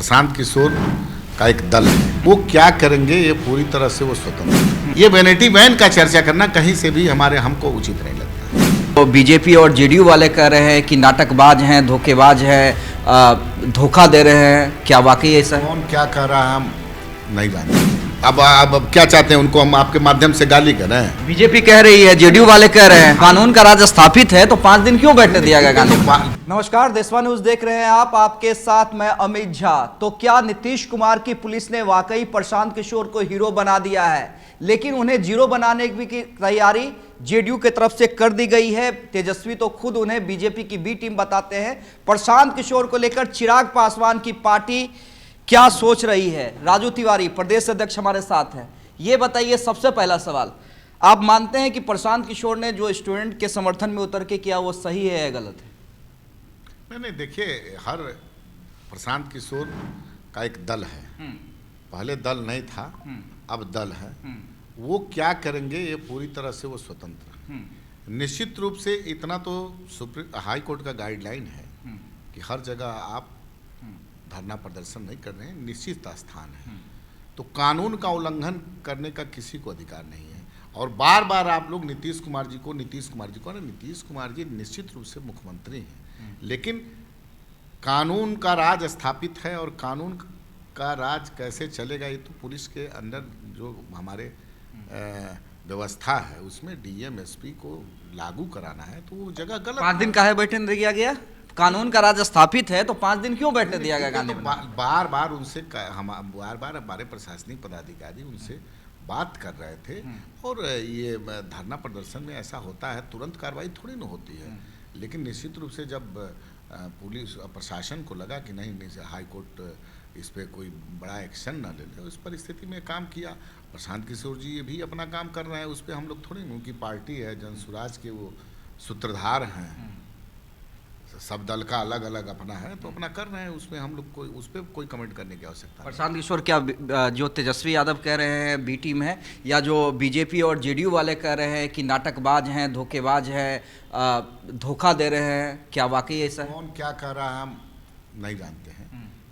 प्रशांत किशोर का एक दल है, वो क्या करेंगे ये पूरी तरह से वो स्वतंत्र है। ये वैनिटी वैन का चर्चा करना कहीं से भी हमको उचित नहीं लगता। तो बीजेपी और जेडीयू वाले कह रहे हैं कि नाटकबाज हैं, धोखेबाज हैं, धोखा दे रहे हैं, क्या वाकई ऐसा है? कौन क्या कह रहा है हम नहीं जानते। अब क्या चाहते हैं, उनको हम आपके माध्यम से गाली कर रहे हैं? बीजेपी कह रही है, जेडीयू वाले कह रहे हैं कानून का राज स्थापित है, तो 5 दिन क्यों बैठने दिया गया गांधी को? नमस्कार, देशवा न्यूज देख रहे हैं आप, आपके साथ मैं अमित झा। तो क्या नीतीश कुमार की पुलिस ने वाकई प्रशांत किशोर को हीरो बना दिया है, लेकिन उन्हें जीरो बनाने की तैयारी जेडीयू की तरफ से कर दी गई है। तेजस्वी तो खुद उन्हें बीजेपी की बी टीम बताते हैं। प्रशांत किशोर को लेकर चिराग पासवान की पार्टी क्या सोच रही है? राजू तिवारी प्रदेश अध्यक्ष हमारे साथ हैं। ये बताइए, सबसे पहला सवाल, आप मानते हैं कि प्रशांत किशोर ने जो स्टूडेंट के समर्थन में उतर के किया वो सही है या गलत है? नहीं, देखिए, हर प्रशांत किशोर का एक दल है। पहले दल नहीं था, अब दल है। वो क्या करेंगे ये पूरी तरह से वो स्वतंत्र है। निश्चित रूप से इतना तो हाई कोर्ट का गाइडलाइन है कि हर जगह आप धरना प्रदर्शन नहीं कर रहे हैं, निश्चित स्थान है। तो कानून का उल्लंघन करने का किसी को अधिकार नहीं है। और बार बार आप लोग नीतीश कुमार जी को नीतीश कुमार जी निश्चित रूप से मुख्यमंत्री हैं, लेकिन कानून का राज स्थापित है। और कानून का राज कैसे चलेगा, ये तो पुलिस के अंदर जो हमारे व्यवस्था है उसमें डीएम एसपी को लागू कराना है, तो वो जगह गलत। 5 दिन काहे बैठने दिया गया? कानून का राज स्थापित है तो 5 दिन क्यों बैठने दिया गया गांधी? बार बार उनसे बार बार हमारे प्रशासनिक पदाधिकारी उनसे बात कर रहे थे। और ये धरना प्रदर्शन में ऐसा होता है, तुरंत कार्रवाई थोड़ी ना होती है। लेकिन निश्चित रूप से जब पुलिस प्रशासन को लगा कि नहीं हाई कोर्ट इस पर कोई बड़ा एक्शन ना ले ले, उस परिस्थिति में काम किया। प्रशांत किशोर जी ये भी अपना काम कर रहे हैं, उस पर हम लोग थोड़ी, उनकी पार्टी है, जनसुराज के वो सूत्रधार हैं। सब दल का अलग अलग अपना है, तो अपना कर रहे हैं, उसमें हम लोग उस पर कोई कमेंट करने की आवश्यकता नहीं। प्रशांत किशोर क्या जो तेजस्वी यादव कह रहे हैं बी टीम है, या जो बीजेपी और जेडीयू वाले कह रहे हैं कि नाटकबाज हैं, धोखेबाज हैं, धोखा दे रहे हैं, क्या वाकई ऐसा है? कौन क्या कह रहा है हम नहीं जानते हैं।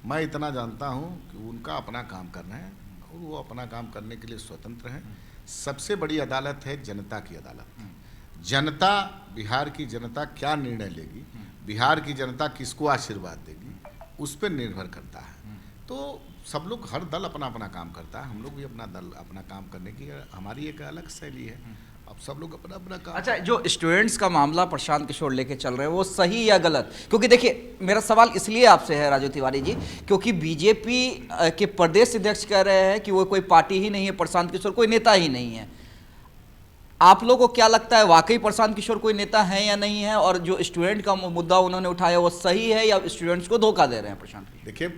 मैं इतना जानता हूं कि उनका अपना काम करना है और वो अपना काम करने के लिए स्वतंत्र हैं। सबसे बड़ी अदालत है जनता की अदालत। जनता, बिहार की जनता क्या निर्णय लेगी, बिहार की जनता किसको आशीर्वाद देगी, उस पर निर्भर करता है। तो सब लोग, हर दल अपना अपना काम करता है, हम लोग भी अपना काम करने की हमारी एक अलग शैली है। अब सब लोग अपना अपना काम। अच्छा, जो स्टूडेंट्स का मामला प्रशांत किशोर लेके चल रहे हैं वो सही या गलत? क्योंकि देखिए, मेरा सवाल इसलिए आपसे है राजू तिवारी जी, क्योंकि बीजेपी के प्रदेश अध्यक्ष कह रहे हैं कि वो कोई पार्टी ही नहीं है, प्रशांत किशोर कोई नेता ही नहीं है। आप लोगों को क्या लगता है, वाकई प्रशांत किशोर कोई नेता है या नहीं है? और जो स्टूडेंट का मुद्दा उन्होंने उठाया वो सही है या स्टूडेंट्स को धोखा दे रहे हैं प्रशांत किशोर? देखिए,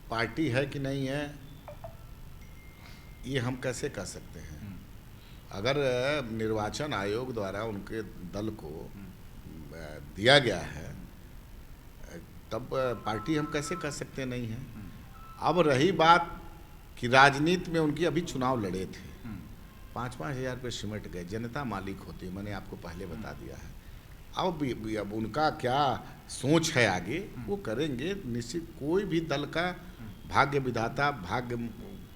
पार्टी है कि नहीं है ये हम कैसे कह सकते हैं? अगर निर्वाचन आयोग द्वारा उनके दल को दिया गया है, तब पार्टी हम कैसे कह सकते नहीं है? अब रही बात कि राजनीति में उनकी अभी चुनाव लड़े थे, 5-5 हज़ार रुपये सिमट गए, जनता मालिक होती है, मैंने आपको पहले बता दिया है। अब उनका क्या सोच है आगे, वो करेंगे। निश्चित कोई भी दल का भाग्य विधाता, भाग्य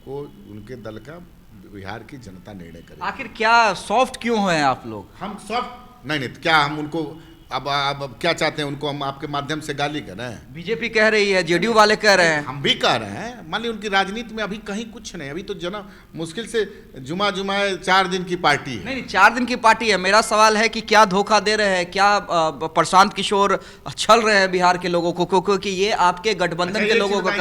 को उनके दल का बिहार की जनता निर्णय करेगी। आखिर क्या सॉफ्ट क्यों हैं आप लोग? हम सॉफ्ट नहीं, तो क्या हम उनको अब क्या चाहते हैं, उनको हम आपके माध्यम से गाली कर रहे हैं? बीजेपी कह रही है, जेडीयू वाले कह रहे हैं, हम भी कह रहे हैं। मान लीजिए उनकी राजनीति में अभी कहीं कुछ नहीं, अभी तो मुश्किल से जुमाए 4 दिन की पार्टी है। नहीं, 4 दिन की पार्टी है। मेरा सवाल है कि क्या धोखा दे रहे हैं, क्या प्रशांत किशोर छल रहे हैं बिहार के लोगों को, क्योंकि ये आपके गठबंधन के लोगों का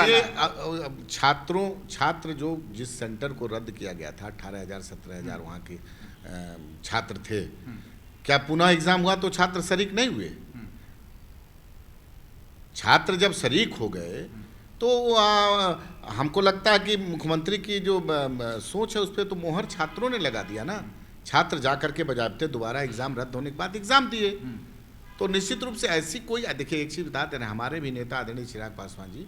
छात्र जो जिस सेंटर को रद्द किया गया था, 18,000 17,000 वहाँ के छात्र थे, क्या पुनः एग्जाम हुआ तो छात्र शरीक नहीं हुए? छात्र जब शरीक हो गए तो हमको लगता है कि मुख्यमंत्री की जो सोच है उस पर तो मोहर छात्रों ने लगा दिया ना। छात्र जाकर के बजाबते दोबारा एग्जाम रद्द होने के बाद एग्जाम दिए। तो निश्चित रूप से ऐसी कोई, देखिए एक चीज बता दे रहे हैं, हमारे भी नेता आदरणीय चिराग पासवान जी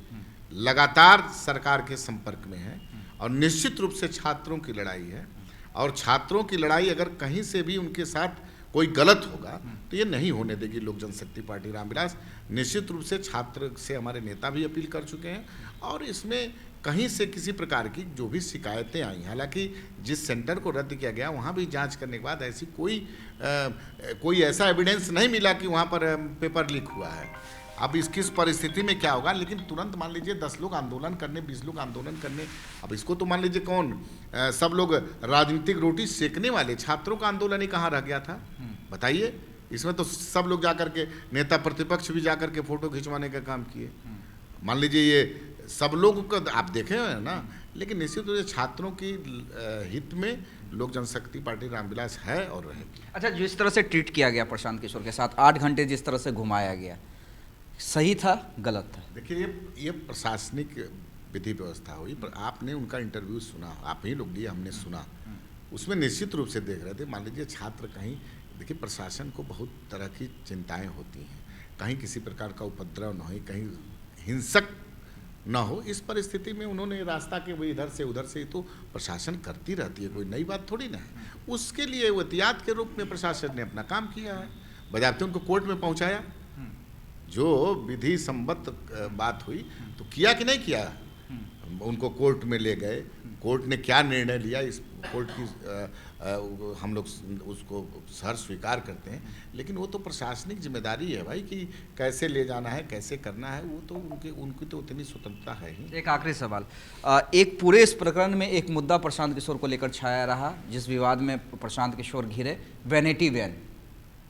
लगातार सरकार के संपर्क में है और निश्चित रूप से छात्रों की लड़ाई है। और छात्रों की लड़ाई अगर कहीं से भी उनके साथ कोई गलत होगा तो ये नहीं होने देगी लोक जनशक्ति पार्टी रामविलास। निश्चित रूप से छात्र से हमारे नेता भी अपील कर चुके हैं और इसमें कहीं से किसी प्रकार की जो भी शिकायतें आई, हालांकि जिस सेंटर को रद्द किया गया वहाँ भी जांच करने के बाद ऐसी कोई ऐसा एविडेंस नहीं मिला कि वहाँ पर पेपर लीक हुआ है। अब इस किस परिस्थिति में क्या होगा, लेकिन तुरंत मान लीजिए 10 लोग आंदोलन करने, 20 लोग आंदोलन करने, अब इसको तो मान लीजिए कौन सब लोग राजनीतिक रोटी सेकने वाले छात्रों का आंदोलन ही कहाँ रह गया था बताइए। इसमें तो सब लोग जाकर के नेता प्रतिपक्ष भी जाकर के फोटो खिंचवाने का काम किए। मान लीजिए ये सब लोग को आप देखे हैं ना, लेकिन निश्चित रूप से छात्रों की हित में लोक जनशक्ति पार्टी रामविलास है और रहेगी। अच्छा, जिस तरह से ट्रीट किया गया प्रशांत किशोर के साथ 8 घंटे जिस तरह से घुमाया गया, सही था गलत था? देखिए ये प्रशासनिक विधि व्यवस्था हुई, पर आपने उनका इंटरव्यू सुना, आप ही लोग लिए हमने सुना, उसमें निश्चित रूप से देख रहे थे। मान लीजिए छात्र कहीं, देखिए प्रशासन को बहुत तरह की चिंताएं होती हैं, कहीं किसी प्रकार का उपद्रव न हो, कहीं हिंसक न हो। इस परिस्थिति में उन्होंने रास्ता के वो इधर से उधर से, तो प्रशासन करती रहती है, कोई नई बात थोड़ी ना है। उसके लिए एहतियात के रूप में प्रशासन ने अपना काम किया है, बजाते उनको कोर्ट में पहुंचाया, जो विधि सम्मत बात हुई तो किया कि नहीं किया, उनको कोर्ट में ले गए, कोर्ट ने क्या निर्णय लिया, इस कोर्ट की हम लोग उसको सर स्वीकार करते हैं, लेकिन वो तो प्रशासनिक जिम्मेदारी है भाई कि कैसे ले जाना है, कैसे करना है, वो तो उनकी तो उतनी स्वतंत्रता है ही। एक आखिरी सवाल, एक पूरे इस प्रकरण में एक मुद्दा प्रशांत किशोर को लेकर छाया रहा, जिस विवाद में प्रशांत किशोर घिरे,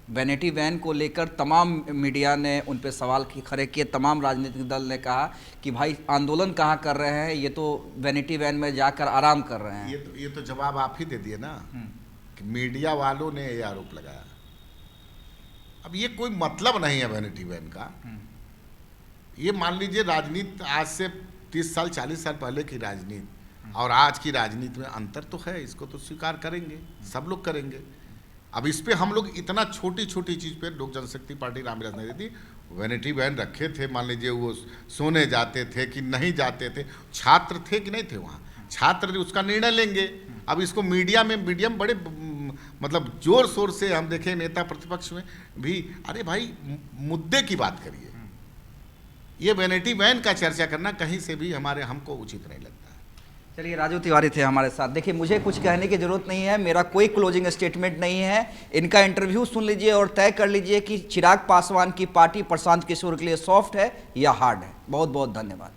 वैनिटी वैन को लेकर तमाम मीडिया ने उन पे सवाल खड़े किए, तमाम राजनीतिक दल ने कहा कि भाई आंदोलन कहाँ कर रहे हैं, ये तो वैनिटी वैन में जाकर आराम कर रहे हैं। ये तो जवाब आप ही दे दिए ना कि मीडिया वालों ने ये आरोप लगाया। अब ये कोई मतलब नहीं है वैनिटी वैन का। ये मान लीजिए राजनीति आज से 30 साल 40 साल पहले की राजनीति और आज की राजनीति में अंतर तो है, इसको तो स्वीकार करेंगे, सब लोग करेंगे। अब इस पे हम लोग इतना छोटी छोटी चीज़ पे लोक जनशक्ति पार्टी रामविलास ने देती, वैनिटी वैन रखे थे, मान लीजिए वो सोने जाते थे कि नहीं जाते थे, छात्र थे कि नहीं थे वहाँ, छात्र उसका निर्णय लेंगे। अब इसको मीडिया में बड़े मतलब जोर शोर से हम देखें, नेता प्रतिपक्ष में भी, अरे भाई मुद्दे की बात करिए, ये वैनिटी वैन का चर्चा करना कहीं से भी हमको उचित नहीं लगता। चलिए, राजू तिवारी थे हमारे साथ। देखिए, मुझे कुछ कहने की जरूरत नहीं है, मेरा कोई क्लोजिंग स्टेटमेंट नहीं है, इनका इंटरव्यू सुन लीजिए और तय कर लीजिए कि चिराग पासवान की पार्टी प्रशांत किशोर के लिए सॉफ्ट है या हार्ड है। बहुत बहुत धन्यवाद।